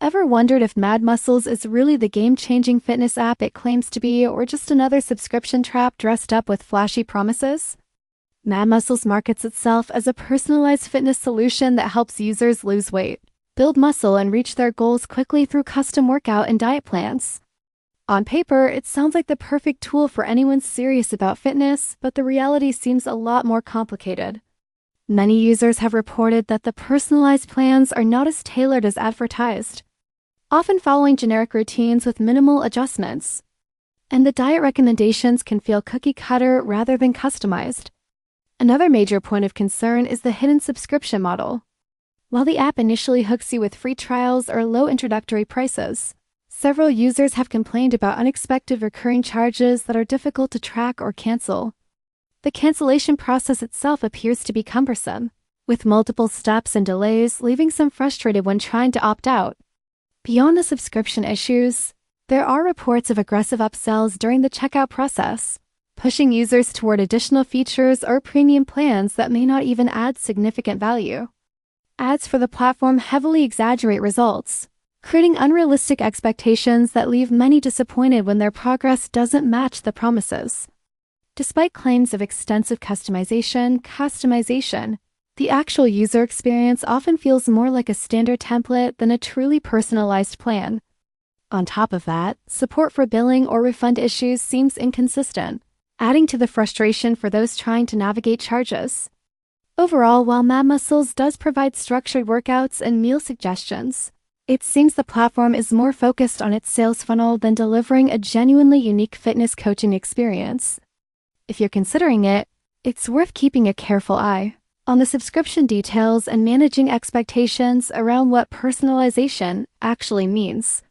Ever wondered if MadMuscles is really the game-changing fitness app it claims to be, or just another subscription trap dressed up with flashy promises? MadMuscles markets itself as a personalized fitness solution that helps users lose weight, build muscle, and reach their goals quickly through custom workout and diet plans. On paper, it sounds like the perfect tool for anyone serious about fitness, but the reality seems a lot more complicated. Many users have reported that the personalized plans are not as tailored as advertised, often following generic routines with minimal adjustments. And the diet recommendations can feel cookie-cutter rather than customized. Another major point of concern is the hidden subscription model. While the app initially hooks you with free trials or low introductory prices, several users have complained about unexpected recurring charges that are difficult to track or cancel. The cancellation process itself appears to be cumbersome, with multiple steps and delays, leaving some frustrated when trying to opt out. Beyond the subscription issues, there are reports of aggressive upsells during the checkout process, pushing users toward additional features or premium plans that may not even add significant value. Ads for the platform heavily exaggerate results, creating unrealistic expectations that leave many disappointed when their progress doesn't match the promises. Despite claims of extensive customization, the actual user experience often feels more like a standard template than a truly personalized plan. On top of that, support for billing or refund issues seems inconsistent, adding to the frustration for those trying to navigate charges. Overall, while MadMuscles does provide structured workouts and meal suggestions, it seems the platform is more focused on its sales funnel than delivering a genuinely unique fitness coaching experience. If you're considering it, it's worth keeping a careful eye on the subscription details and managing expectations around what personalization actually means.